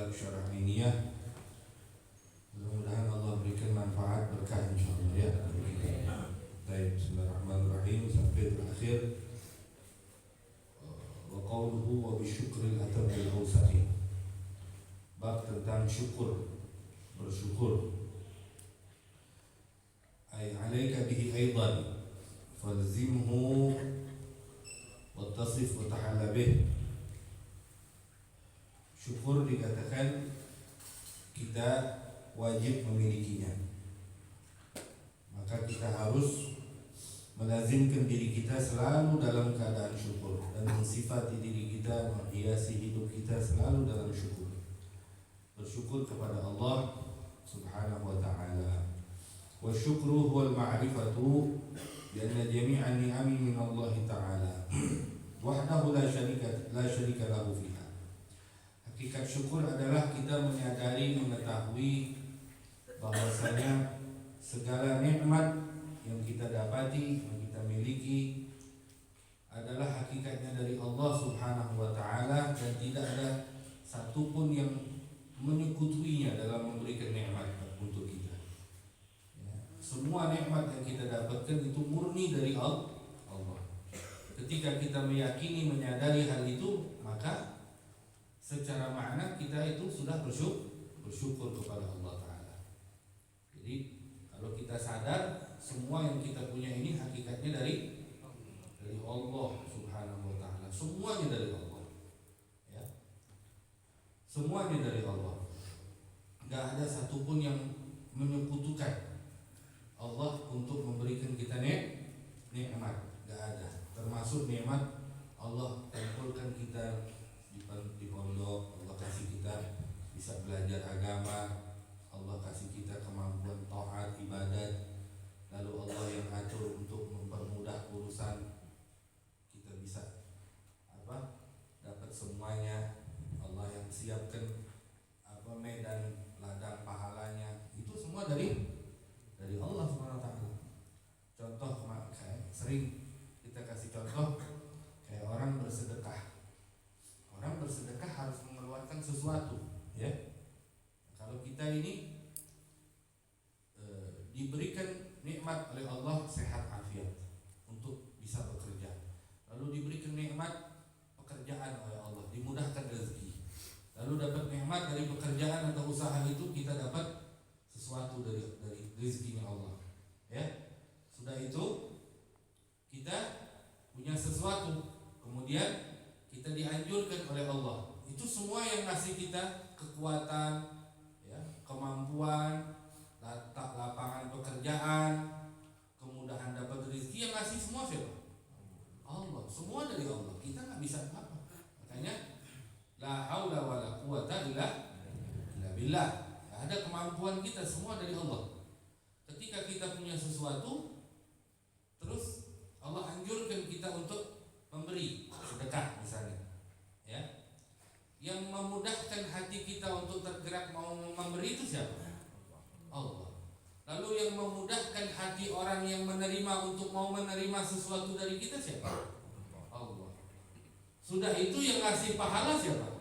kitab Syarah Ainiyah. Mudah-mudahan Allah berikan manfaat berkah insyaallah ya. Baik, bismillahirrahmanirrahim sampai terakhir. Wa qawluhu wa bisyukril atamil awsati. Bab tentang syukur, bersyukur. Ay alaika bihi aidan falzimhu wattasif wa tahalla bih. Syukur dikatakan kita wajib memilikinya. Maka kita harus melazimkan diri kita selalu dalam keadaan syukur dan mensifati diri kita, menghiasi hidup kita selalu dalam syukur. Bersyukur kepada Allah Subhanahu wa taala. Wa syukru huwal ma'rifatu bi anna jami'an ni'ami min Allah taala wahdahu la syarika lahu fiha. Hakikat syukur adalah kita menyadari, mengetahui bahwasanya segala nikmat yang kita dapati, yang kita miliki adalah hakikatnya dari Allah Subhanahu wa taala dan tidak ada satupun yang menyekutuinya dalam memberikan nikmat untuk kita. Ya, semua nikmat yang kita dapatkan itu murni dari Allah. Ketika kita meyakini, menyadari hal itu, maka secara makna kita itu sudah bersyukur kepada Allah Ta'ala. Jadi kalau kita sadar semua yang kita punya ini hakikatnya dari Allah Subhanahu wa Ta'ala. Semuanya dari Allah, ya. Semuanya dari Allah. Gak ada satupun yang menyekutukan Allah untuk memberikan kita nikmat. Gak ada. Termasuk nikmat Allah kumpulkan kita di pondok, Allah kasih kita bisa belajar agama, Allah kasih kita kemampuan taat ibadat, lalu Allah yang atur untuk mempermudah urusan kita bisa dapat semuanya, Allah yang siapkan medan ladang pahalanya, itu semua dari Allah SWT. Contoh kayak sering kita kasih contoh kayak orang bersedekah. Orang bersedekah harus mengeluarkan sesuatu, ya. Kalau kita ini diberikan nikmat oleh Allah sehat afiat untuk bisa bekerja, lalu diberikan nikmat pekerjaan oleh Allah, dimudahkan rezeki, lalu dapat nikmat dari pekerjaan atau usaha itu, kita dapat sesuatu dari rezekinya Allah, ya. Sudah itu kita punya sesuatu, kemudian kita dianjurkan oleh Allah. Itu semua yang ngasih kita kekuatan, ya, kemampuan, lapangan pekerjaan, kemudahan dapat rezeki, yang ngasih semua siapa? Allah. Semua dari Allah. Kita nggak bisa apa. Makanya la haula wala quwata illa billah. Gak ada kemampuan kita, semua dari Allah. Ketika kita punya sesuatu, terus Allah anjurkan kita untuk memberi sedekah misalnya, ya. Yang memudahkan hati kita untuk tergerak mau memberi itu siapa? Allah. Lalu yang memudahkan hati orang yang menerima untuk mau menerima sesuatu dari kita siapa? Allah. Sudah itu yang ngasih pahala siapa?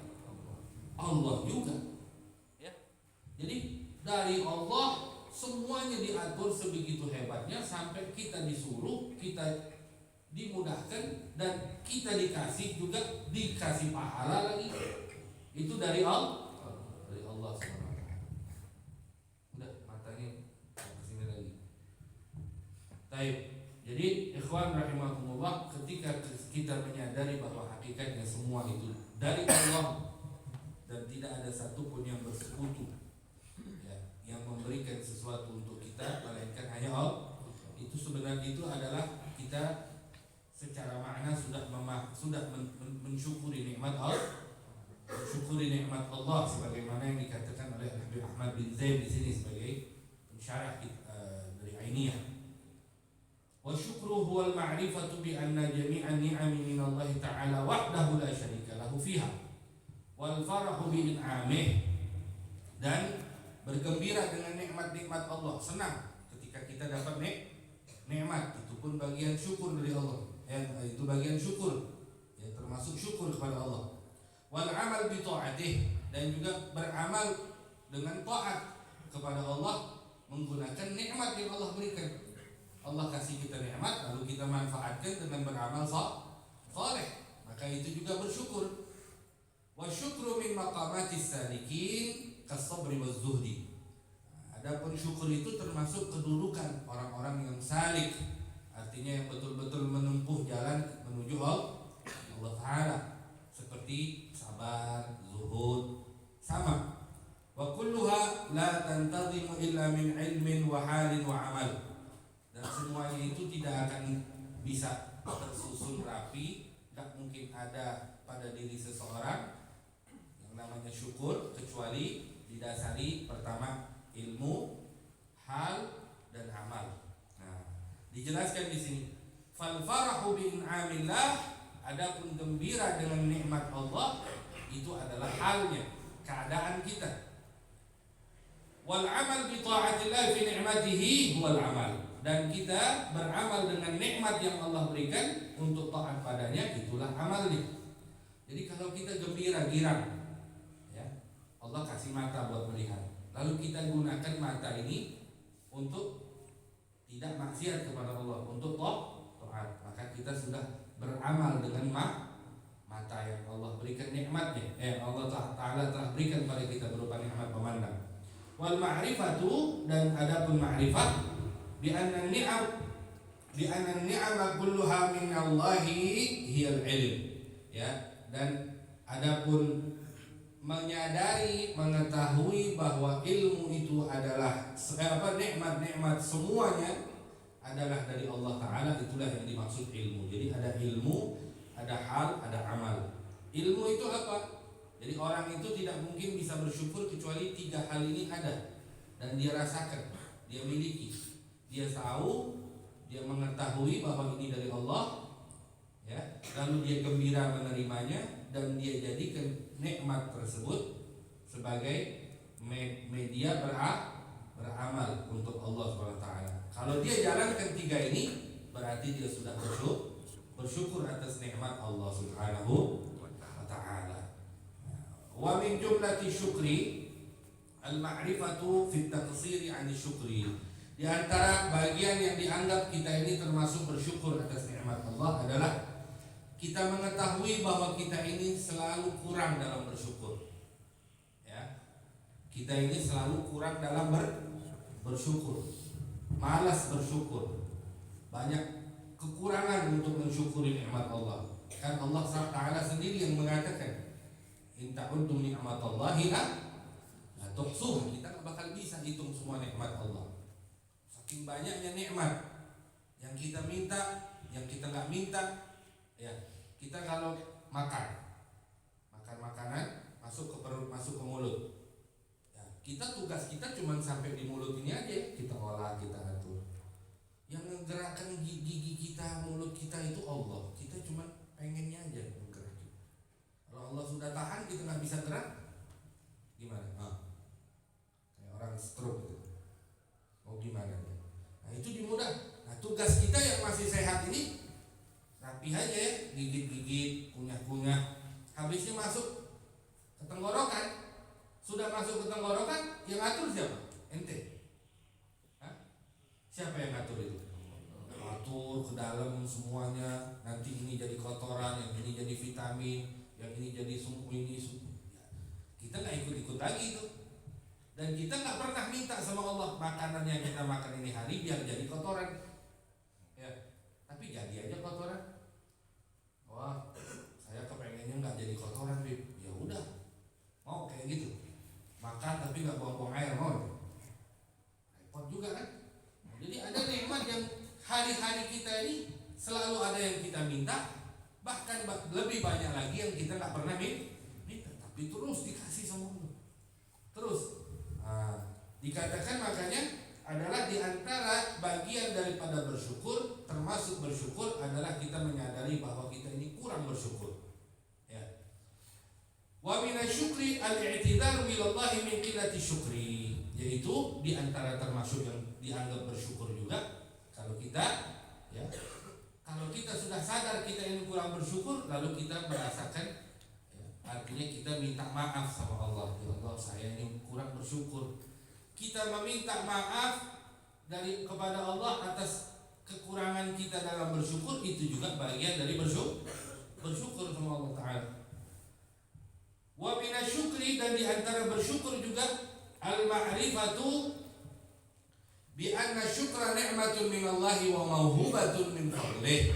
Allah juga, ya. Jadi dari Allah semuanya diatur sebegitu hebatnya sampai kita disuruh, kita dimudahkan, dan kita dikasih juga, dikasih pahala lagi. Itu dari Allah SWT. Udah, matanya kesini lagi. Taib. Jadi ikhwan rahimahumullah, ketika kita menyadari bahwa hakikatnya semua itu dari Allah dan tidak ada satupun yang bersekutu, ya, yang memberikan sesuatu untuk kita melainkan hanya Allah, itu sebenarnya itu adalah kita secara makna sudah mensyukuri nikmat Allah, mensyukuri nikmat Allah sebagaimana yang dikatakan oleh Habib Ahmad bin Zaid di sini sebagai pensyarah dari Ainiyah. Wa syukru huwal ma'rifatu bi anna jami'an ni'ami min Allah ta'ala wahdahu la syarika lahu fiha wal farahu bi in'amih, dan bergembira dengan nikmat-nikmat Allah, senang ketika kita dapat nikmat, itu pun bagian syukur dari Allah. Itu bagian syukur, ya, termasuk syukur kepada Allah. Wal amal bi ta'atih, dan juga beramal dengan taat kepada Allah menggunakan nikmat yang Allah berikan. Allah kasih kita nikmat lalu kita manfaatkan dengan beramal saleh, maka itu juga bersyukur. Wa syukru min maqamatis salikin kas-sabri waz-zuhdi. Adapun syukur itu termasuk kedudukan orang-orang yang salik, artinya yang betul-betul menempuh jalan menuju Allah Ta'ala, seperti sabar, zuhud, sama. Wa kulluha la tantazimu illa min ilmin wa halin wa amal. Dan semuanya itu tidak akan bisa tersusun rapi, tidak mungkin ada pada diri seseorang yang namanya syukur kecuali didasari pertama ilmu, hal, dan amal. Nah, dijelaskan di sini. Fal farahu bi in'amillah, adapun gembira dengan nikmat Allah itu adalah halnya, keadaan kita. Wal amal bi ta'atillah fi ni'matihi huwal amal, dan kita beramal dengan nikmat yang Allah berikan untuk taat padanya, itulah amalnya. Jadi kalau kita gembira, girang, ya, Allah kasih mata buat melihat, lalu kita gunakan mata ini untuk tidak maksiat kepada Allah, untuk taat, maka kita sudah beramal dengan mata yang Allah berikan nikmatnya, Allah Ta'ala telah berikan pada kita berupa nikmat pemandang. Wal ma'rifatu, dan adapun ma'rifat bi anna ni'am kulluha min Allahi hiyal ilm, ya, dan adapun menyadari, mengetahui bahwa ilmu itu adalah nikmat-nikmat semuanya adalah dari Allah Ta'ala, itulah yang dimaksud ilmu. Jadi ada ilmu, ada hal, ada amal. Ilmu itu apa? Jadi orang itu tidak mungkin bisa bersyukur kecuali 3 hal ini ada dan dia rasakan, dia miliki, dia tahu, dia mengetahui bahwa ini dari Allah, ya, lalu dia gembira menerimanya dan dia jadikan nikmat tersebut sebagai media beramal untuk Allah SWT. Kalau dia jalankan 3 ini, berarti dia sudah bersyukur atas nikmat Allah Subhanahu wa Ta'ala. Wa min jumlati syukri al-ma'rifatu fi at-taqsiri 'ani syukri. Di antara bagian yang dianggap kita ini termasuk bersyukur atas nikmat Allah adalah kita mengetahui bahwa kita ini selalu kurang dalam bersyukur. Ya. Kita ini selalu kurang dalam bersyukur. Malas bersyukur. Banyak kekurangan untuk mensyukuri nikmat Allah. Kan Allah Ta'ala sendiri yang mengatakan, in ta'uddu ni'matallahi la tuhsuha. Kita tak bakal bisa hitung semua nikmat Allah. Saking banyaknya nikmat yang kita minta, yang kita nggak minta. Ya, kita kalau makan makanan masuk ke perut, masuk ke mulut. Ya, tugas kita cuma sampai di mulut ini aja, kita olah, kita atur. Yang menggerakkan gigi kita, mulut kita itu Allah. Kita cuma pengennya aja menggerakkan. Kalau Allah sudah tahan, kita nggak bisa gerak, gimana? Kayak orang stroke gitu. Mau gimana ya? Nah itu dimudah. Nah tugas kita yang masih sehat ini rapi aja ya, gigit-gigit, kunyah-kunyah. Habisnya masuk ke tenggorokan. Sudah masuk ke tenggorokan, yang atur siapa? Ente. Siapa yang ngatur itu? Atur ke dalam semuanya. Nanti ini jadi kotoran, yang ini jadi vitamin, yang ini jadi sumpu ini. Kita nggak ikut-ikut lagi itu. Dan kita nggak pernah minta sama Allah makanan yang kita makan ini hari biar jadi kotoran. Ya, tapi jadi aja kotoran. Wah, saya kepengennya nggak jadi kotoran, Bib. Ya udah, mau kayak gitu. Makan tapi nggak buang-buang air, mau. Repot juga kan? Jadi ada nikmat yang hari-hari kita ini selalu ada yang kita minta, bahkan lebih banyak lagi yang kita nggak pernah minta, tapi terus dikasih sama Allah. Terus, dikatakan makanya adalah diantara bagian daripada bersyukur, termasuk bersyukur adalah kita menyadari bahwa kita ini kurang bersyukur. Ya. Wa minasyukri al-i'tidaru ilallahi min qillati syukri. Yaitu diantara termasuk yang dianggap bersyukur juga kalau kita, ya, kalau kita sudah sadar kita ini kurang bersyukur, lalu kita merasakan, ya, Artinya kita minta maaf sama Allah. Ya Allah, saya ini kurang bersyukur. Kita meminta maaf kepada Allah atas kekurangan kita dalam bersyukur, itu juga bagian dari bersyukur sama Allah Ta'ala. Wa minasyukri, dan diantara bersyukur juga al-ma'rifatu bi anna syukra ni'matun minallahi wa mauhubatun min fadlih,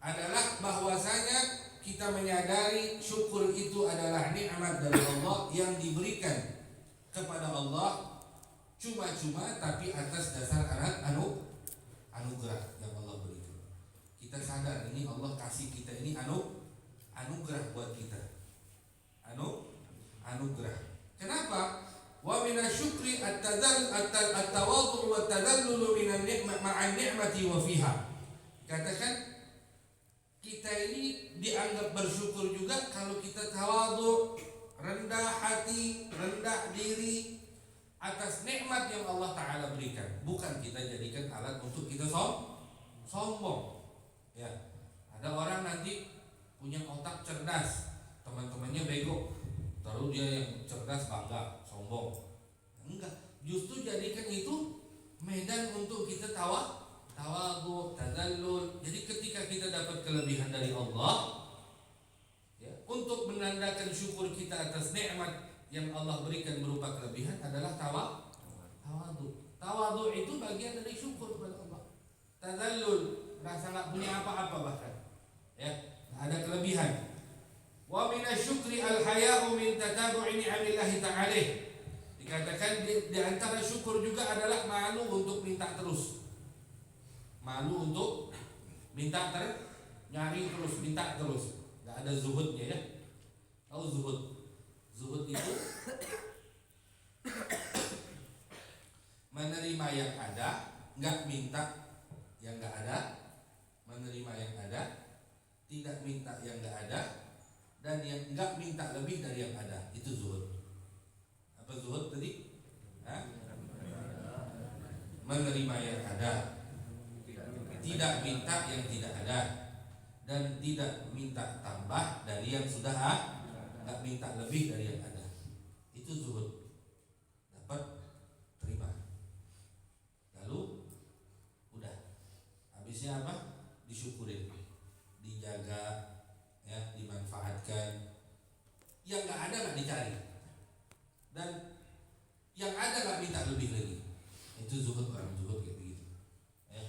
adalah bahwasanya kita menyadari syukur itu adalah nikmat dari Allah yang diberikan kepada Allah cuma-cuma, tapi atas dasar anugerah yang Allah berikan. Kita sadar ini Allah kasih kita ini anugerah buat kita. Anugerah. Kenapa? Wa minasyukri at-tawadhu wa tadallulu minan ni'mah ma'an ni'mati wa fiha. Katakan kita ini dianggap bersyukur juga kalau kita tawadhu, rendah hati, rendah diri atas nikmat yang Allah Ta'ala berikan. Bukan kita jadikan alat untuk kita sombong. Ya, ada orang nanti punya otak cerdas, teman-temannya bego, terus dia yang cerdas bangga, sombong. Enggak, justru jadikan itu medan untuk kita tawadhu, tadallul. Jadi ketika kita dapat kelebihan dari Allah, ya, untuk menandakan syukur kita atas nikmat yang Allah berikan berupa kelebihan adalah tawadhu. Tawadhu itu bagian dari syukur kepada Allah. Tadallul, rasa nggak punya apa-apa bahkan, ya, ada kelebihan. Wa minasyukri al-haya'u min tatabu'i ni'amillahi ta'ala. Dikatakan di antara syukur juga adalah malu untuk minta terus. Malu untuk nyari terus, minta terus. Enggak ada zuhudnya, ya. Tahu zuhud? Zuhud itu menerima yang ada, enggak minta yang enggak ada, menerima yang ada, tidak minta yang enggak ada, dan yang enggak minta lebih dari yang ada. Itu zuhud. Apa zuhud tadi? Menerima yang ada, tidak minta yang tidak ada, dan tidak minta tambah dari yang sudah enggak minta lebih dari yang ada. Itu zuhud. Dapat, terima. Lalu udah. Habisnya apa? Disyukurin, dijaga, ya, dimanfaatkan. Yang nggak ada nggak dicari, dan yang ada nggak minta lebih lagi. Itu zuhud, orang zuhud kayak begitu.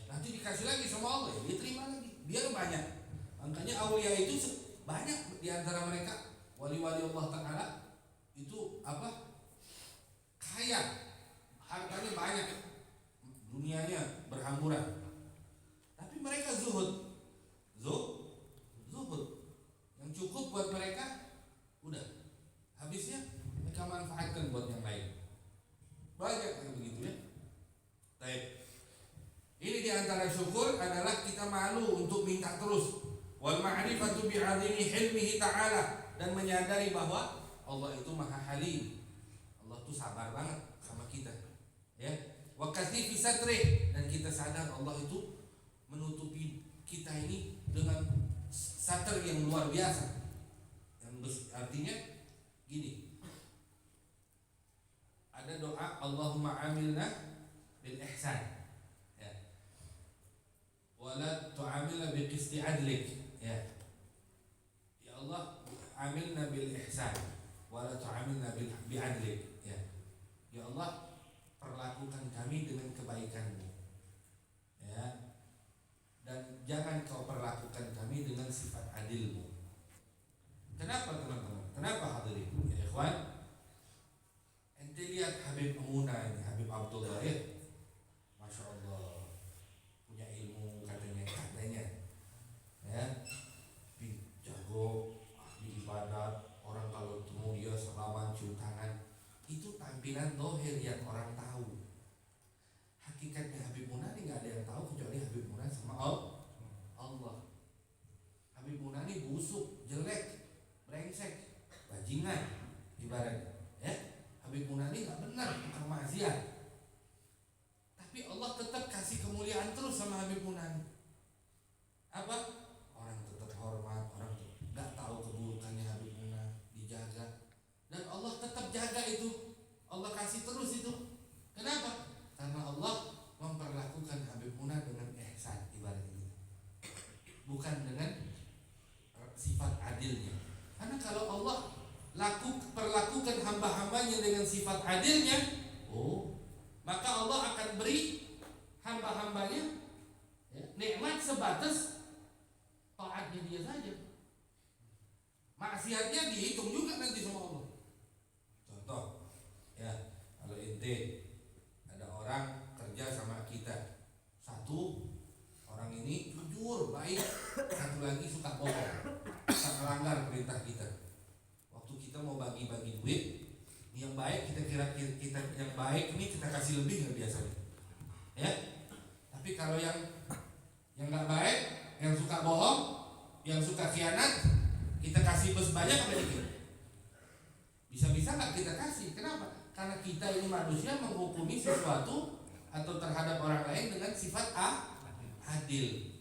Nanti dikasih lagi sama Allah, ya, dia terima lagi. Biar banyak. Makanya aulia itu banyak di antara mereka. Wali-wali Allah Ta'ala itu apa? Kaya, hartanya banyak, dunianya berhamburan, tapi mereka zuhud. Zuhud yang cukup buat mereka, udah, habisnya mereka manfaatkan buat yang lain. Banyak yang begitu, ya. Baik. Ini diantara syukur adalah kita malu untuk minta terus. Wal ma'rifatu bi'azimi hilmihi ta'ala, dan menyadari bahwa Allah itu maha halim. Allah itu sabar banget sama kita, ya. Wa katsifi satrih, dan kita sadar Allah itu menutupi kita ini dengan satr yang luar biasa. Yang artinya gini. Ada doa Allahumma amilna bil ihsan, ya. Wala tu'amilna bi qisti adlik, ya. Ya Allah, amilna bil ihsan wala tu'amilna bi adlik, ya. Ya Allah, perlakukan kami dengan kebaikan-Mu, ya. Dan jangan Kau perlakukan kami dengan sifat adil-Mu. Kenapa teman-teman? Kenapa hadirin? Ya ikhwan, ente lihat Habib Muna ini, Habib Abdullah, ya. Masya Allah, punya ilmu katanya, ya, jago, ahli ibadat. Orang kalau temu dia salaman, cium tangan. Itu tampilan dohir yang orang tahu. Hakikatnya Habib Muna ini nggak ada yang tahu kecuali Habib Muna sama Allah. Habib Muna ini busuk, jelek, brengsek, bajingan, ibaratnya, ya. Habib Muna ini nggak benar, tukang maksiat. Tapi Allah tetap kasih kemuliaan terus sama Habib Muna ini. Apa? Orang tetap hormat, orang nggak tahu keburukannya Habib Muna. Allah kasih terus itu. Kenapa? Karena Allah memperlakukan Habib Muna dengan ihsan, ibarat ini. Bukan dengan sifat adilnya. Karena kalau Allah perlakukan hamba-hambanya dengan sifat adilnya, maka Allah akan beri hamba-hambanya nikmat sebatas taatnya dia saja. Maksiatnya dihitung juga nanti sama Allah. Contoh, ya, kalau ente ada orang kerja sama kita, satu orang ini jujur, baik, satu lagi suka bohong, suka melanggar perintah kita. Waktu kita mau bagi-bagi duit, yang baik kita yang baik ini kita kasih lebih nggak biasanya, ya. Tapi kalau yang nggak baik, yang suka bohong, yang suka khianat, kita kasih bus banyak apa dikit? Bisa-bisa nggak kita kasih? Kenapa? Karena kita ini manusia menghukumi sesuatu atau terhadap orang lain dengan sifat adil.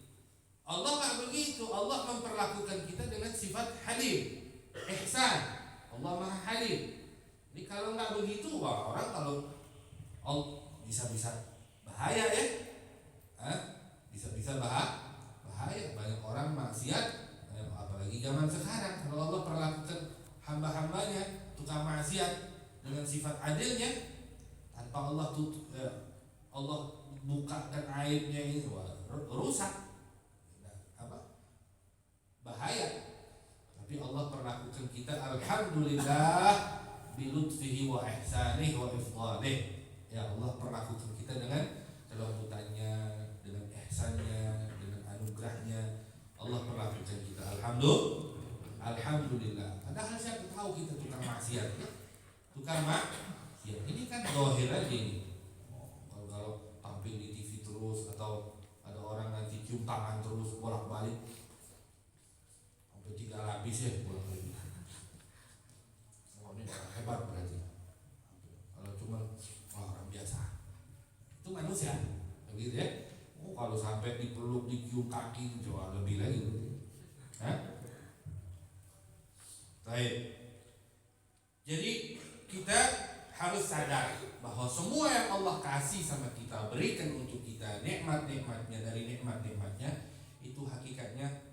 Allah nggak begitu. Allah memperlakukan kita dengan sifat halim, ihsan. Allah maha halim. Jadi kalau nggak begitu, wah, orang kalau bisa-bisa bahaya ya. Bisa-bisa bahaya. Banyak orang maksiat, apalagi zaman sekarang. Kalau Allah perlakukan hamba-hambanya tukang maksiat dengan sifat adilnya, tanpa Allah Allah bukakan aibnya ini, rusak, bahaya. Tapi Allah perlakukan kita alhamdulillah bilutfihi wa ihsanih wa ifdalih. Ya, Allah perlakukan kita dengan kelembutannya, dengan ihsannya, dengan anugerahnya. Allah perlakukan kita alhamdulillah. Padahal siapa tahu kita tukang maksiat, ya? Tukang maksiat. Ini kan zahir aja ini. Kalau tampil di TV terus, atau ada orang nanti cium tangan terus bolak-balik sampai 3 lapis ya bolak-balik. Ini hebat berarti. Kalau cuma orang biasa, itu manusia, begitu ya. Kalau sampai dipeluk, dicium kaki, jauh lebih lagi. Baik. Jadi kita harus sadar bahwa semua yang Allah kasih sama kita, berikan untuk kita, nikmat-nikmatnya, dari nikmat-nikmatnya itu hakikatnya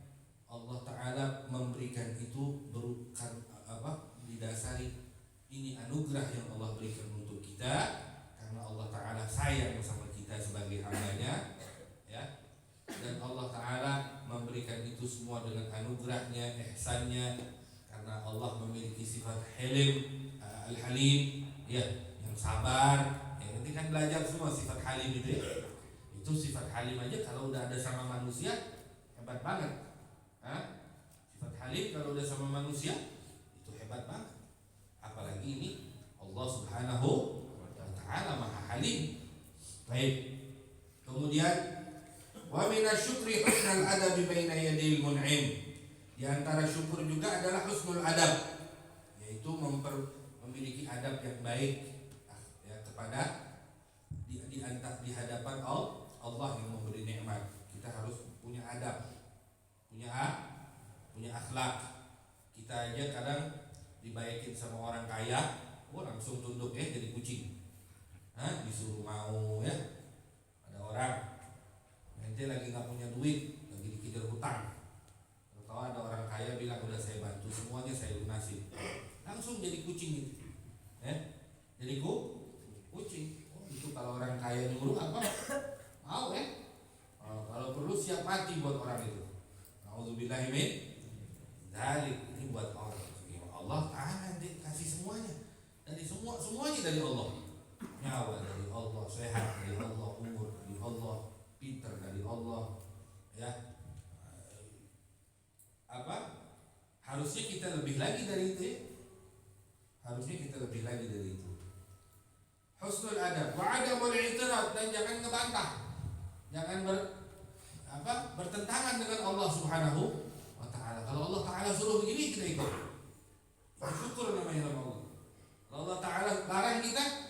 Allah Ta'ala memberikan itu bukan didasari ini anugerah yang Allah berikan untuk kita, karena Allah Ta'ala sayang sama kita sebagai hambanya, ya. Dan Allah Ta'ala memberikan itu semua dengan anugerahnya, ihsannya, karena Allah memiliki sifat al-halim, ya, yang sabar. Ya, nanti kan belajar semua sifat halim itu, ya. Itu sifat halim aja kalau udah ada sama manusia hebat banget. Sifat halim kalau udah sama manusia itu hebat banget. Apalagi ini Allah Subhanahu wa Ta'ala maha halim. Baik. Kemudian wa minasyukri husnul adabi baina yadil mun'im. Di antara syukur juga adalah husnul adab, yaitu memiliki adab yang baik, ya, kepada di hadapan Allah yang memberi nikmat. Kita harus punya adab, punya akhlak. Kita aja kadang dibaikin sama orang kaya, langsung tunduk jadi kucing. Disuruh mau, ya. Ada orang nanti lagi nggak punya duit, lagi dikejar hutang. Kalau ada orang kaya bilang udah saya bantu semuanya, saya lunasin, langsung jadi kucing itu, jadi kucing. Itu kalau orang kaya nyuruh apa mau, kalau perlu siap mati buat orang itu. Nauzubillahi min dzalik. Ini buat orang. Allah Ta'ala nanti kasih semuanya, semuanya dari Allah. Nyawa dari Allah, sehat dari Allah, umur dari Allah, pintar dari Allah, ya. Harusnya kita lebih lagi dari itu, ya. Harusnya kita lebih lagi dari itu. Husnul adab wa adamul i'tirad, dan jangan ngebantah, jangan bertentangan dengan Allah Subhanahu wa Ta'ala. Kalau Allah Ta'ala suruh begini, kita ikut. Bersyukur namanya sama Allah. Kalau Allah Ta'ala larang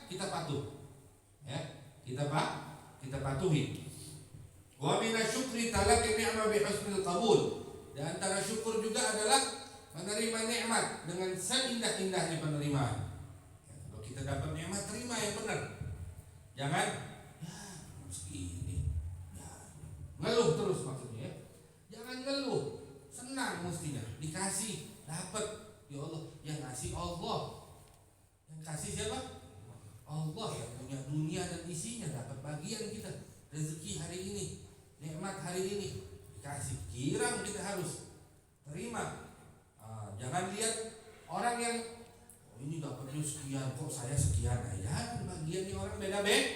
kita patuh, ya. Kita patuhi. Wa minasyukri talaqi ni'mah bi husnil qabul. Di antara syukur juga adalah menerima nikmat dengan seindah-indahnya penerimaan. Ya, kalau kita dapat nikmat terima yang benar. Jangan ya segini. Ya, ngeluh terus maksudnya ya. Jangan ngeluh. Senang mestinya dikasih, dapat. Ya Allah, yang ngasih Allah. Yang kasih siapa? Allah yang punya dunia dan isinya, dapat bagian kita. Rezeki hari ini, nikmat hari ini dikasih. Kirang kita harus terima. Jangan lihat orang yang ini dapatnya sekian, kok saya sekian aja. Bagiannya orang beda-beda.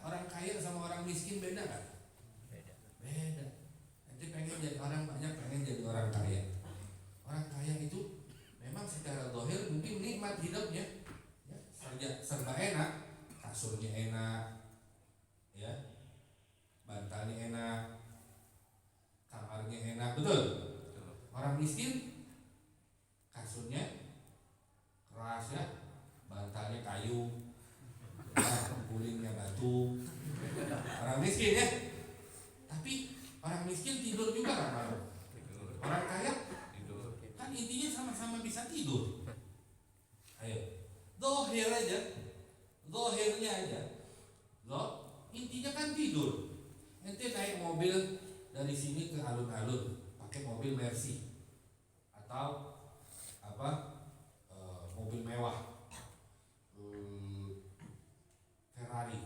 Orang kaya sama orang miskin beda kan? Beda. Nanti pengen jadi orang banyak, pengen jadi orang kaya. Orang kaya itu memang secara zahir mungkin nikmat hidupnya, ya, serba enak, kasurnya enak, ya, bantalnya enak, kamarnya enak, betul. Orang miskin kasurnya keras ya, bantalnya kayu, gulingnya batu. Orang miskin ya. Tapi orang miskin tidur juga kan malam. Orang kaya tidur. Kan intinya sama-sama bisa tidur. Ayo, zahir aja, zahirnya aja. Intinya kan tidur. Ente naik mobil dari sini ke alun-alun, pakai mobil Mercy atau mobil mewah, Ferrari.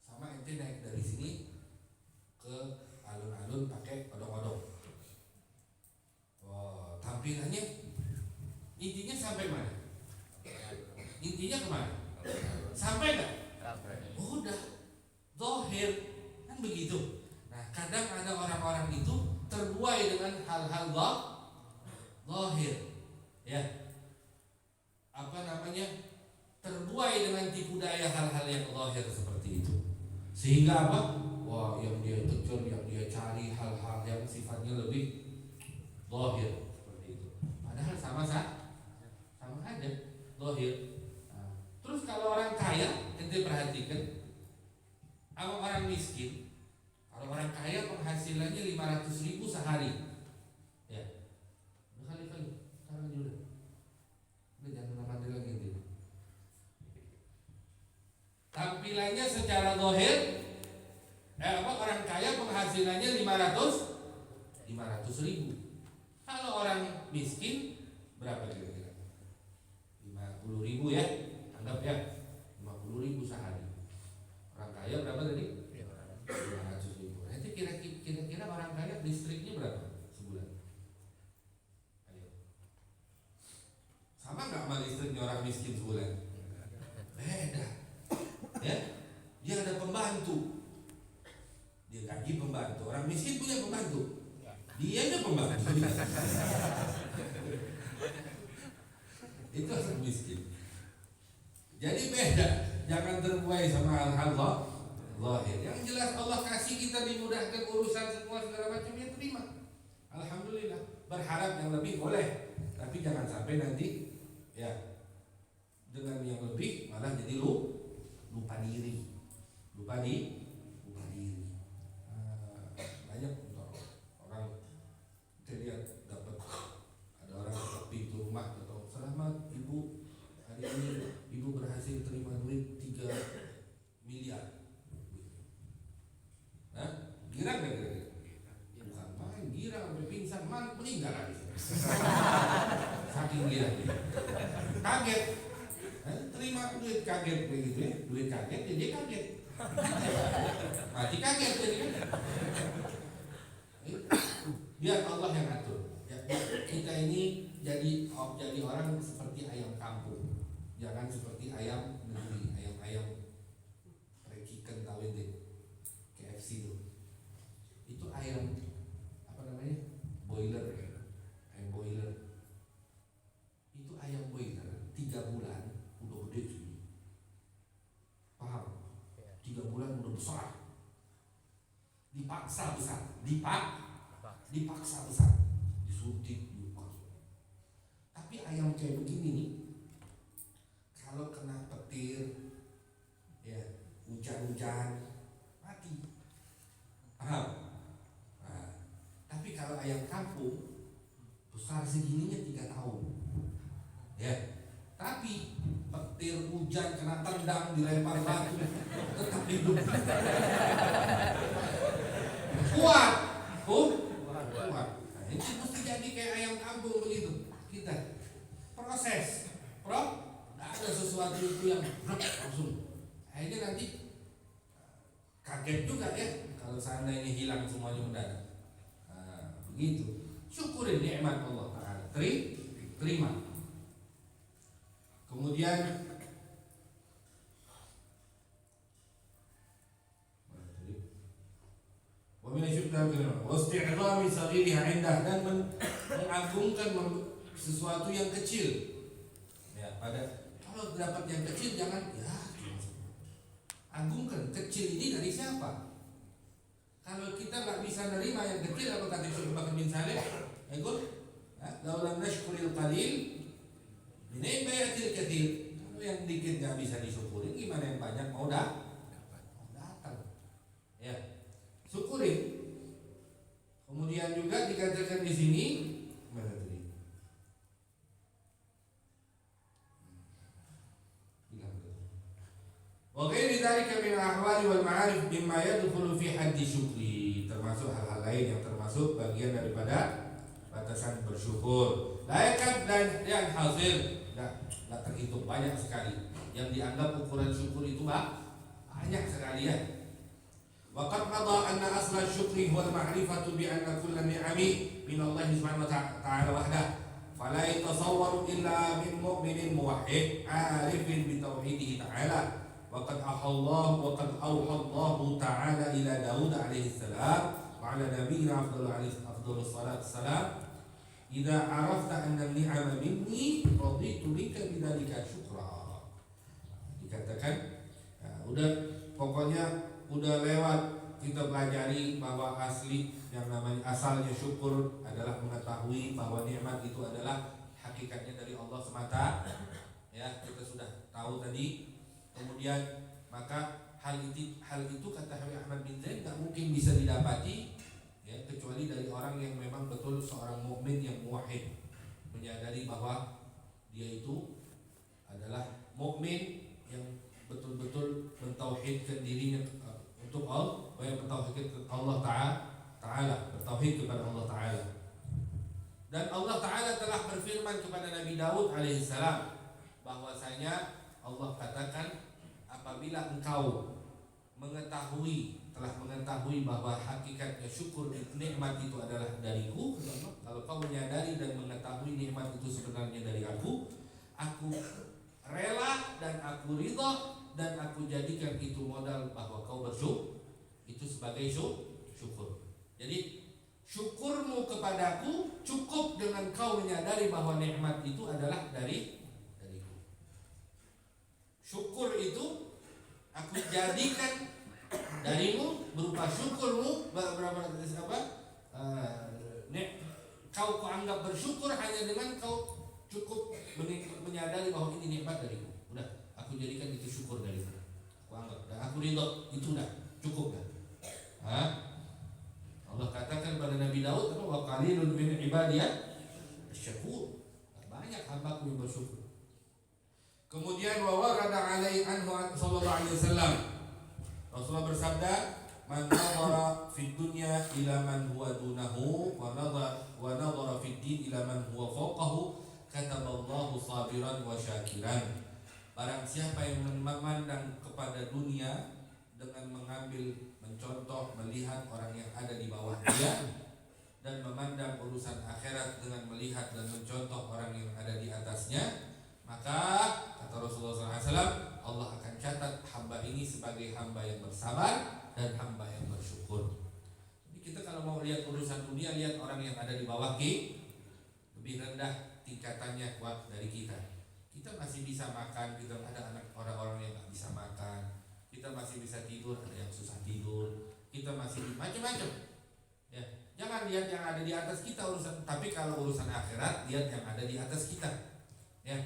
Sama ente naik dari sini ke alun-alun pakai odong-odong. Tampilannya intinya sampai mana? Intinya kemana? Sampai nggak? Udah, zahir kan begitu. Nah, kadang ada orang-orang itu terbuai dengan hal-hal zahir, ya. Terbuai dengan tipu daya hal-hal yang zahir seperti itu. Sehingga apa? Wah, yang dia kejar, yang dia cari hal-hal yang sifatnya lebih zahir seperti itu. Padahal sama aja zahir. Nah, terus kalau orang kaya, ente perhatikan, sama orang miskin. Kalau orang kaya penghasilannya 500.000 sehari, ya. Kali-kali, sekarang juga. Udah jangan mandiri lagi ente. Tampilannya secara zahir, orang kaya penghasilannya 500.000. Kalau orang miskin berapa kira-kira? 50.000 ya, anggap ya 50.000 sehari. Orang kaya berapa tadi? 500.000. Nanti kira-kira orang kaya listriknya berapa sebulan? Ayo. Sama nggak sama listriknya orang miskin sebulan? Beda. Ya, dia ada pembantu. Dia gaji pembantu. Orang miskin punya pembantu. Dia aja pembantu. Itu orang miskin. Jadi beda. Jangan terbuai sama hal-hal zahir. Yang jelas Allah kasih kita dimudahkan urusan semua segala macam, ya terima. Alhamdulillah. Berharap yang lebih boleh, tapi jangan sampai nanti ya dengan yang lebih malah jadi lupa diri. Banyak orang kita lihat dapat ada orang ketok pintu rumah atau selamat ibu, hari ini ibu berhasil terima duit 3 miliar. Nah, girang gak kira-kira? Bukan main, girang sampai pingsan, meninggal lagi. Saking girang, kaget. Terima duit kaget begitu ya, duit kaget jadi kaget. Mati kaget jadi kan. Biar Allah yang atur. Ya, kita ini jadi orang seperti ayam kampung, jangan seperti ayam negeri, ayam rekikan tahu deh, KFC itu ayam boiler, ayam boiler. Itu ayam boiler 3 bulan udah gede sih, paham? 3 bulan udah besar, dipaksa besar, dipaksa besar, disuntik, tapi ayam kayak begini nih, kalau kena petir, ya hujan-hujan mati, paham? Nah, tapi kalau ayam kampung besar segininya 3 tahun, ya. Tapi petir, hujan, kena tendang, dilempar batu, tetap hidup. Kuat, kuat. Nah, itu mesti jadi kayak ayam kampung begitu. Kita proses, nggak ada sesuatu itu yang langsung. Akhirnya nanti kaget juga ya kalau seandainya hilang semuanya mendadak. Nah, begitu. Syukurin nikmat Allah Ta'ala. Terima. Kemudian wa min syukri wa isti'zami saghiriha 'indah, dan mengagungkan sesuatu yang kecil. Ya, kalau dapat yang kecil jangan agungkan kecil ini dari siapa? Kalau kita nggak bisa nerima yang kecil, apa kata Syekh Bakar bin Saleh? Law lam nashkuril qalil min ayn bayatil katsir. Kalau yang dikit nggak bisa disyukurin, gimana yang banyak mau datang? Ya, syukurin. Kemudian juga dikatakan di sini Waghairi dzalika min al-ahwali wal ma'arif mimma yadkhulu fi haddi syukri, termasuk hal-hal lain yang termasuk bagian daripada batasan bersyukur. Laikat dan yang hasil enggak terhitung, banyak sekali yang dianggap ukuran syukur itu banyak sekali ya. Wa qad madha anna asla syukri huwa al-ma'rifatu bi anna kulla ni'ami min Allah subhanahu wa ta'ala wahdah. Fala yatasawwaru illa min mu'minin muwahhid 'arifin bi tauhidihi ta'ala. Waqad awha Allah Ta'ala ila Daud alaihi salam wa ala nabiyina afdhalus salat salam, idza arafta anna ni'ama minni raditu bika bidzalika syukra. Dikatakan pokoknya udah lewat kita pelajari bahwa asli yang namanya asalnya syukur adalah mengetahui bahwa nikmat itu adalah hakikatnya dari Allah semata. Ya, kita sudah tahu tadi. Kemudian maka hal itu kata Habib Ahmad bin Zaid tak mungkin bisa didapati ya, kecuali dari orang yang memang betul seorang mukmin yang muwahhid, menyadari bahwa dia itu adalah mukmin yang betul-betul mentauhidkan dirinya untuk Allah, yang mentauhidkan Allah Ta'ala, bertauhid kepada Allah Ta'ala. Dan Allah Ta'ala telah berfirman kepada Nabi Daud alaihissalam bahwasanya Allah katakan, apabila engkau telah mengetahui bahwa hakikatnya syukur nikmat itu adalah dariku, kalau kau menyadari dan mengetahui nikmat itu sebenarnya dari aku rela dan aku ridha dan aku jadikan itu modal bahwa kau bersyukur, itu sebagai syukur. Jadi syukurmu kepadaku cukup dengan kau menyadari bahwa nikmat itu adalah dariku. Syukur itu aku jadikan darimu berupa syukurmu kau anggap bersyukur hanya dengan kau cukup menyadari bahwa ini nikmat dariku. Udah, aku jadikan itu syukur dariku. Aku anggap dan aku ridho, itu udah cukup dah. Allah katakan pada Nabi Daud, wa qalilun min ibadiyah syakur. Banyak hambaku yang bersyukur. Kemudian wa warada alaihi anhu sallallahu alaihi wasallam, Rasulullah bersabda, man nadhara fid dunya ila man huwa dunahu wa nadhara fid din ila man huwa fawqahu kataballahu sabiran wa syakiran. Barang siapa yang memandang kepada dunia dengan mencontoh, melihat orang yang ada di bawah dia, dan memandang urusan akhirat dengan melihat dan mencontoh orang yang ada di atasnya, maka kata Rasulullah SAW, Allah akan catat hamba ini sebagai hamba yang bersabar dan hamba yang bersyukur. Jadi kita kalau mau lihat urusan dunia, lihat orang yang ada di bawah kita, lebih rendah tingkatannya kuat dari kita. Kita masih bisa makan, kita ada anak orang-orang yang nggak bisa makan. Kita masih bisa tidur, ada yang susah tidur. Kita masih macam-macam. Ya, jangan lihat yang ada di atas kita urusan, tapi kalau urusan akhirat lihat yang ada di atas kita. Ya.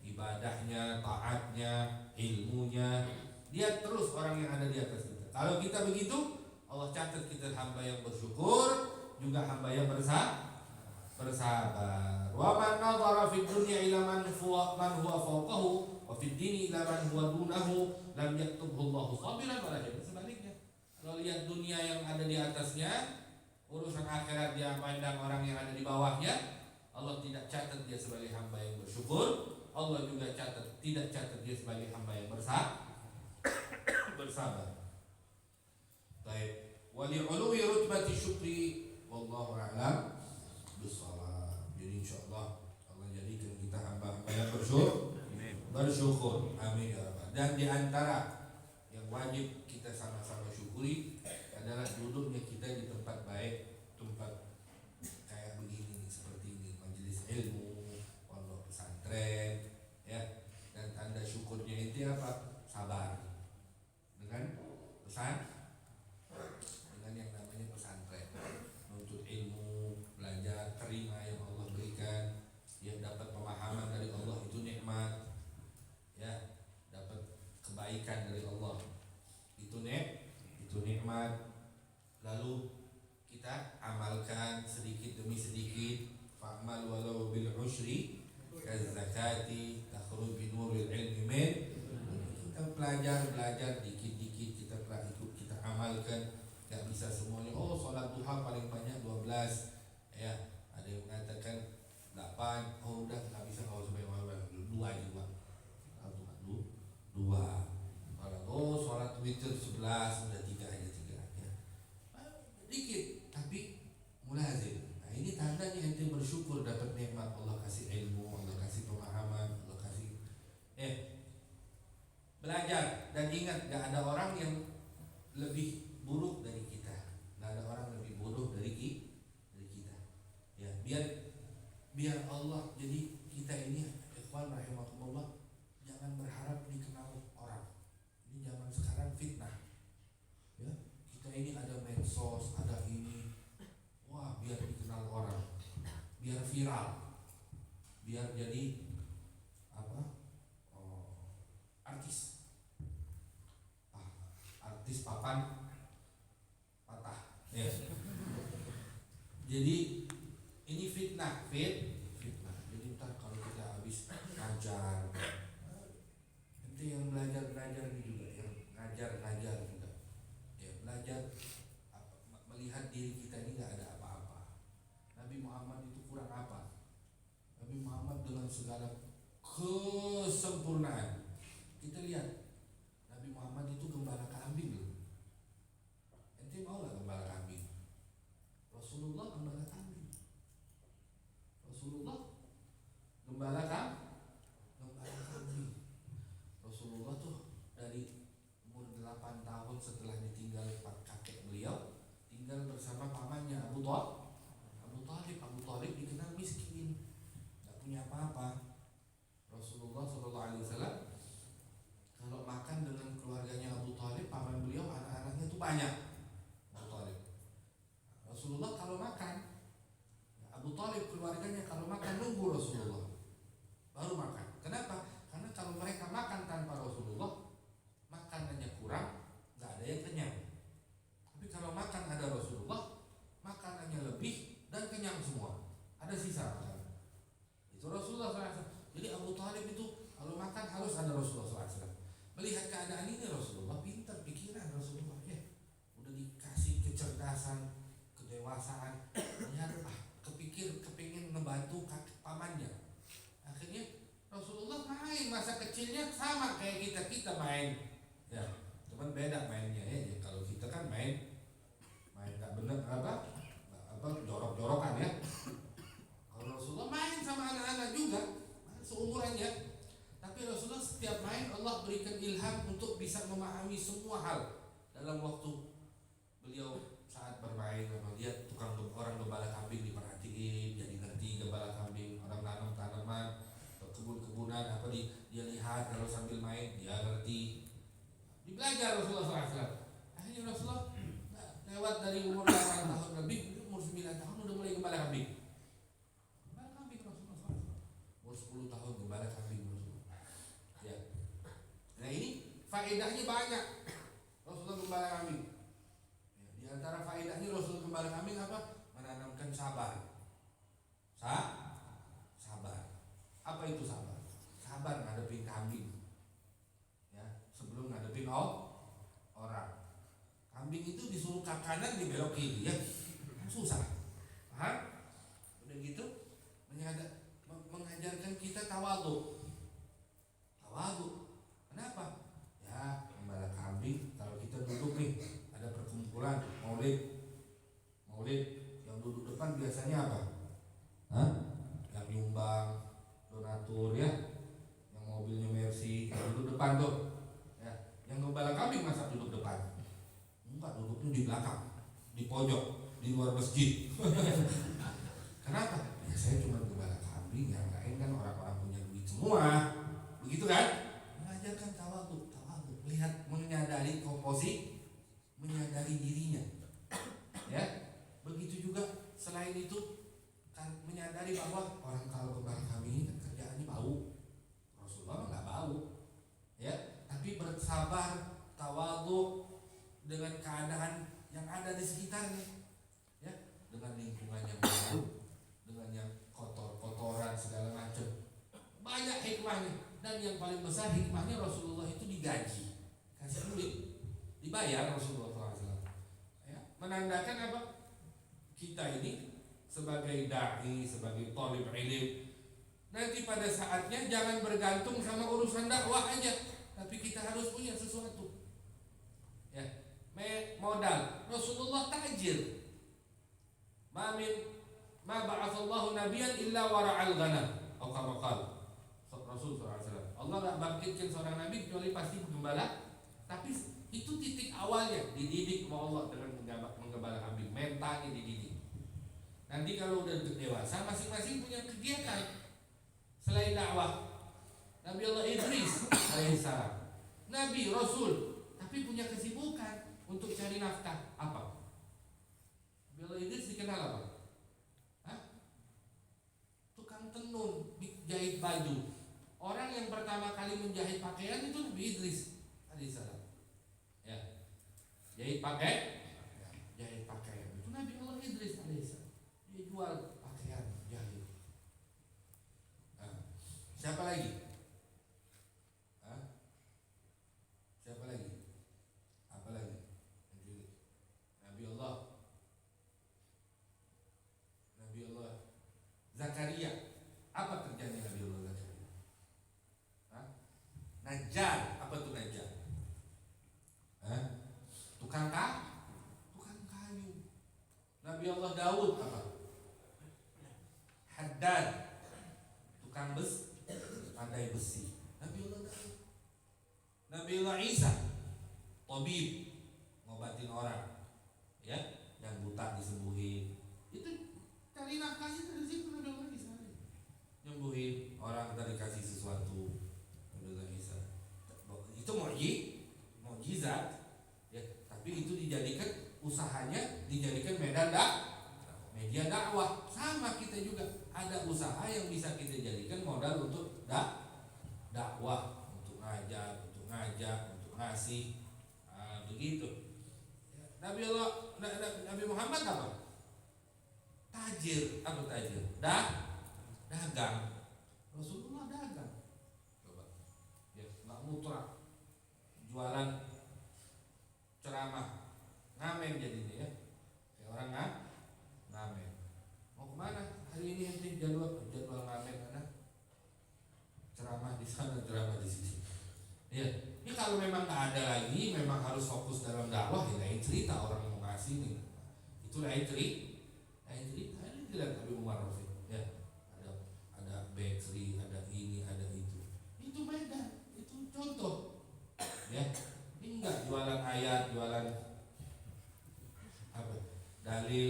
Ibadahnya, taatnya, ilmunya, lihat terus orang yang ada di atas kita. Kalau kita begitu, Allah catat kita hamba yang bersyukur, juga hamba yang bersabar. Wa man nadhara fid dunya ila man huwa fawqahu wa fid dini ila man huwa dunahu lam yaktubhu Allahu sabiran wala jahil. Sebaliknya, kalau lihat dunia yang ada di atasnya, urusan akhirat dia pandang orang yang ada di bawahnya, Allah tidak catat dia sebagai hamba yang bersyukur. Allah juga tidak catat dia sebagai hamba yang bersabar. Baik, wa li'uluwi rutbati syukri wallahu a'lam bissawab. Jadi insyaallah Allah jadikan kita hamba-hamba yang bersyukur. Amin ya rabbal. Dan di antara yang wajib kita sama-sama syukuri adalah duduknya kita di tempat baik, tempat kayak begini nih, seperti ini, majelis ilmu, pondok pesantren, ya. Dan tanda syukurnya itu apa? Sabar. Dengan yang namanya pesantren, menuntut ilmu, belajar, terima yang Allah berikan, yang dapat pemahaman dari Allah itu nikmat, ya, dapat kebaikan dari Allah itu nikmat. Lalu kita amalkan sedikit demi sedikit. Fa'mal walau bil usyri kaz zakati takhruj bi nuril ilmi min. Kita belajar dikit-dikit, kita ikut, kita amalkan. Gak bisa semuanya. Oh, sholat duha paling banyak 12. Ya, ada yang mengatakan 8. Oh, udah gak bisa kalau sampai 2 juga. Dua. Oh, sholat witir 11, udah 3 aja. Ya. Dikit tapi mulazim. Nah, ini tandanya ente bersyukur dapat nikmat. Allah kasih ilmu, Allah kasih pemahaman, Allah kasih belajar. Dan ingat, gak ada orang yang lebih buruk dari kita. Gak ada orang lebih bodoh dari kita. Ya, biar Allah, jadi kita ini ikhwan rahimakumullah, jangan berharap dikenal orang. Ini zaman sekarang fitnah. Ya, kita ini ada medsos, ada ini. Wah, biar dikenal orang, biar viral, biar jadi artis papan patah. Ya. Jadi ini fitnah. Jadi ntar kalau kita habis ngajar, nanti yang belajar ini juga, yang ngajar juga, ya, belajar melihat diri kita ini nggak ada apa-apa. Nabi Muhammad itu kurang apa? Nabi Muhammad dengan segala kesempurnaan, kita lihat Nabi Muhammad itu gembala kambing loh. Ente mau nggak gembala kambing? Rasulullah gembala kambing. Rasulullah tuh dari umur 8 tahun setelah ditinggal kakek beliau, tinggal bersama pamannya Abu Thalib. Abu Thalib dikenal miskin, nggak punya apa-apa. Rasulullah SAW kalau makan dengan keluarganya Abu Thalib, paman beliau, anak-anaknya itu banyak. Abu Thalib. Rasulullah kalau makan, Abu Thalib keluarganya kalau makan nunggu Rasulullah baru makan. Kenapa? Karena kalau mereka makan tanpa Rasulullah, makanannya kurang, nggak ada yang kenyang. Tapi kalau makan ada Rasulullah, makanannya lebih dan kenyang semua. Ada sisa makanan. Itu Rasulullah SAW. Jadi Abu Thalib itu kalau makan harus ada Rasulullah SAW. Melihat keadaan ini Rasulullah pintar, pikiran Rasulullah, ya, udah dikasih kecerdasan, kedewasaan, lihat kepingin ngebantu pamannya. Akhirnya Rasulullah main masa kecilnya sama kayak kita main, ya, cuman beda mainnya, ya. Kalau kita kan main nggak bener jorok-jorokan, ya. Kalau Rasulullah main sama anak-anak juga, seumurannya. Tapi Rasulullah setiap main Allah berikan ilham untuk bisa memahami semua hal dalam waktu beliau saat bermain. Lihat orang gembala kambing diperhatiin, jadi ngerti gembala kambing. Orang nanam tanaman, kebun-kebunan dia lihat, kalau sambil main dia ngerti. Dibelajar Rasulullah SAW. Akhirnya Rasulullah lewat dari umur 8 tahun lebih, umur 9 tahun udah mulai gembala kambing. Gembala kambing Rasulullah SAW. Umur 10 tahun gembala kambing Rasulullah. Ya. Nah, ini faedahnya banyak. Rasulullah gembala kambing. Ya, di antara faedahnya Rasulullah gembala kambing apa? Menanamkan sabar. Sabar. Apa itu sabar? Sabar ngadepin kambing. kanan dibelok kiri ya, susah. Paham? Udah gitu mengajarkan kita tawadhu. Kenapa? Ya, gembala kambing kalau kita duduk nih, ada perkumpulan maulid yang duduk depan biasanya apa? Hah? Yang nyumbang donatur ya, yang mobilnya Mercy yang duduk depan tuh ya. Yang gembala kambing masa duduk depan? Enggak, duduknya di belakang, di pojok, di luar masjid. Kenapa? Ya saya cuma gembala kambing, yang lain kan orang-orang punya duit semua, begitu kan? Mengajarkan tawadhu, melihat, menyadari komposisi, menyadari dirinya, ya. Begitu juga selain itu kan menyadari bahwa orang kalau gembala kambing ini kan kerjaannya bau. Rasulullah nggak bau, ya. Tapi bersabar, tawadhu dengan keadaan yang ada di sekitarnya, ya, dengan lingkungan yang baru, dengan yang kotoran segala macam. Banyak hikmahnya, dan yang paling besar hikmahnya Rasulullah itu digaji, kasih duit, dibayar Rasulullah SAW. Ya, menandakan apa? Kita ini sebagai dai, sebagai thalib ilm, nanti pada saatnya jangan bergantung sama urusan dakwah aja, tapi kita harus punya sesuatu. Ya, modal. Rasulullah tajir. Ma ba'atsallahu nabiyyan illa wara'al ghanam. Atau kama qala Rasul SAW. Allah enggak bangkitkan seorang nabi kecuali pasti penggembala. Tapi itu titik awalnya, dididik sama Allah dengan menggembala kambing, mentalnya dididik. Nanti kalau udah dewasa, masing-masing punya kegiatan selain dakwah. Nabi Allah Idris alaihissalam, Nabi Rasul, tapi punya kesibukan untuk cari nafkah. Apa? Nabi Allah Idris dikenal apa? Hah? Tukang tenun, jahit baju. Orang yang pertama kali menjahit pakaian itu Nabi Idris alaihissalam. Ya, jahit pakaian itu Nabi Allah Idris alaihissalam. Dia jual pakaian jahit. Siapa lagi? Siapa lagi? Apa lagi? Nabi Allah Zakaria. Apa kerjanya Nabi Allah Zakaria? Najjar. Apa tuh najjar? Tukang kayu. Nabi Allah Daud apa? Haddad. Tukang pandai besi. Nabi Allah Daud. Nabi Allah Isa, tabib, ngobatin orang, ya, yang buta disembuhin. Itu cari nafkahnya dari situ. Nabi Allah Isa nyembuhin orang, dari kasih sesuatu. Nabi Allah Isa itu mukjizat, ya. Tapi itu dijadikan usahanya, dijadikan media dakwah. Sama kita juga ada usaha yang bisa kita jadikan modal untuk dakwah, untuk ngajak, untuk ngasih, begitu. Nabi Muhammad apa? Tajir. Apa tajir? Dagang. Rasulullah dagang. Coba, ya, nggak mutlak jualan ceramah, ngamen jadinya, ya. Kayak orang ngamen. Mau kemana? Hari ini ente jadwal ngamen mana? Ceramah di sana, ceramah di sini. Ya, ini kalau memang nggak ada lagi, memang harus fokus dalam dakwah, ya lain cerita orang mau ngasih nih. Itu lain cerita. Ini tidak Nabi Umar Rafiq. Ya, ada bakery, ada ini, ada itu. Itu beda. Itu contoh. Ya, ini enggak jualan ayat, jualan apa? Dalil,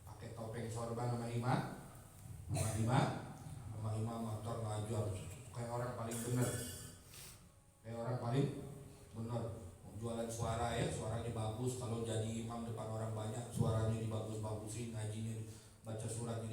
pakai topeng sorban sama imam motor ngajar kayak orang paling benar. Jualan suara, ya, suaranya bagus. Kalau jadi imam depan orang banyak, suaranya dibagus-bagusin, ngajinya baca suratnya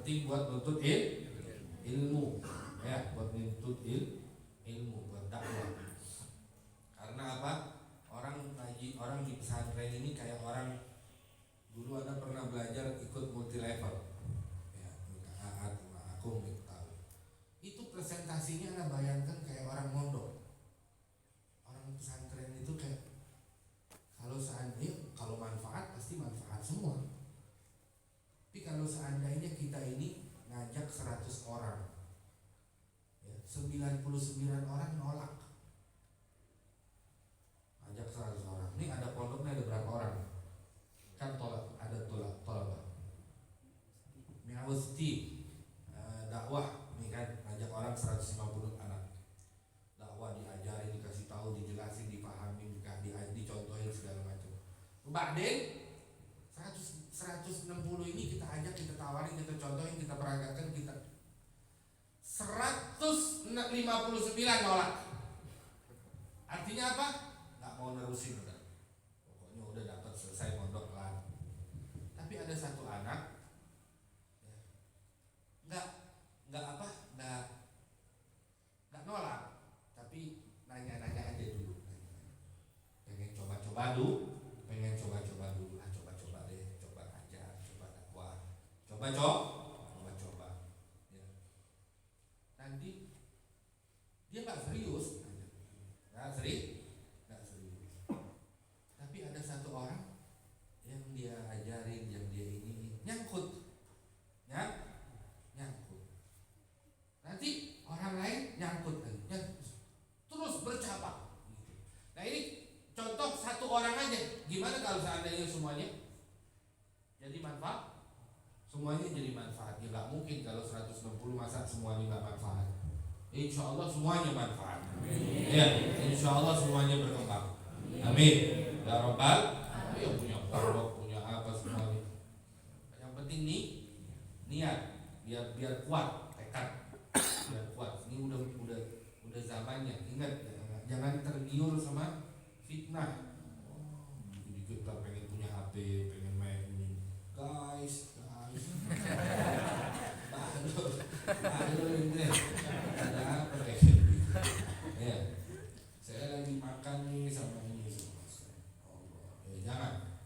penting buat nuntut ilmu, ya, buat nuntut ilmu, buat dakwah. Karena apa? Orang ngaji, orang di pesantren ini kayak orang dulu Anda pernah belajar ikut multi level, ya, AA, aku gitu tahu. Itu presentasinya Anda bayangkan kayak orang mondok. Orang pesantren itu kayak kalau manfaat pasti manfaat semua. Tapi kalau seandainya kita ini ngajak 100 orang, ya, 99 orang nolak. Ngajak 100 orang. Ini ada pondoknya ada berapa orang? Kan ada tolak. Mi'awasti dakwah ini kan ngajak orang 150 anak. Dakwah diajarin, dikasih tahu, dijelasin, dipahami, dicontohin segala macam. Ba'den 160 ini kita ajak, kita tawarin, kita contohin, kita peragakan, kita 159 nolak. Artinya apa? Nggak mau nerusin udah. Pokoknya udah dapat selesai mondok lah. Tapi ada satu anak, ya, nggak nolak, tapi nanya-nanya aja dulu. Pengen coba-coba dulu. Coba. Ya. Nanti dia nggak serius. Tapi ada satu orang yang dia ajarin, yang dia ini nyangkut. Nanti orang lain nyangkut lagi, terus bercabang. Nah ini contoh satu orang aja. Gimana kalau seandainya semuanya jadi manfaat? Semuanya jadi manfaat. Ya nggak mungkin kalau 160 masa semuanya nggak manfaat. Insya Allah semuanya manfaat. Ya, insya Allah semuanya berkembang. Amin. Ya Rabbal. Ya punya pondok, punya apa semuanya. Yang penting nih niat, biar kuat tekad, biar kuat. Ini udah zamannya. Ingat, jangan tergiur sama fitnah. Dikit kita pengen punya HP, pengen main ini. Guys. Baru ini ada apa kayak gitu. Ya, saya lagi makan nih sama ini semua. Jangan.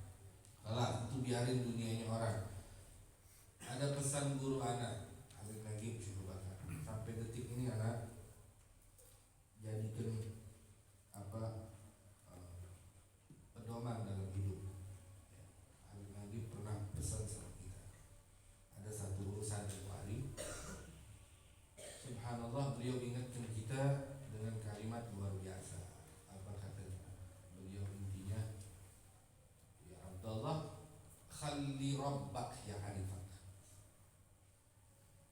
Kalah, itu biarin dunianya orang. Ada pesan guru anak, Habib Nagib Syukurbakar. Sampai detik ini anak jadikan pedoman dalam hidup. Habib Nagib pernah pesan sama kita. Ada satu urusan yang paling subhanallah, beliau ingatkan kita dengan kalimat luar biasa. Apa katanya? Beliau intinya, ya Abdullah, khalli rabbak ya arifak.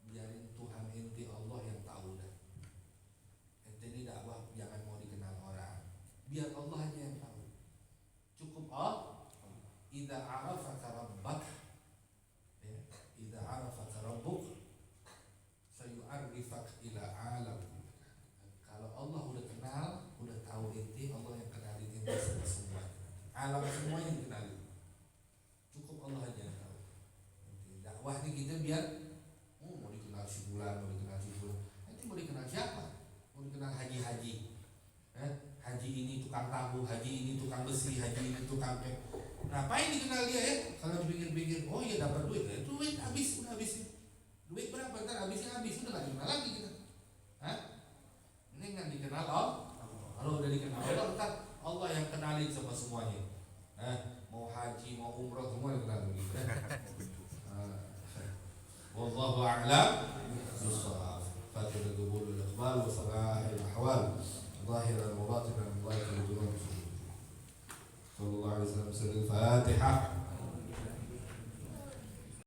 Biarin Tuhan ente Allah yang tahu dah. Ente ini dakwah jangan mau dikenal orang. Biar Allah aja yang tahu. Cukup idza arafaka rabbak, ya, idza arafaka rabbuk sayu'arrifak ila alam. Kalau Allah udah kenal, udah tahu ente, Allah yang kenalin ente sama semua. Alam semua yang kenalin. Cukup Allah aja yang tahu. Dakwah ini kita biar mau dikenal si fulan, nanti mau dikenal siapa? Mau dikenal haji-haji. Haji ini tukang tahu, haji ini tukang besi, haji ini tukang pek. Ngapain dikenal dia ya? Kalau dipikir-pikir, oh iya dapat duit, ya duit habis, udah habis. Duit berapa? Ntar habisnya habis, udah gak dikenal lagi kita. Ini kan dikenal Allah. Kalau udah dikenal Allah, ntar Allah yang kenalin sama semuanya. Mau haji, mau umroh, semua yang kenal begitu. Wallahu a'lam bishawab. Fatihul qubul al-iqbal wa salahil ahwal. ظاهرا وباطنا الله يكرم. صلى الله عليه وسلم. الفاتحة.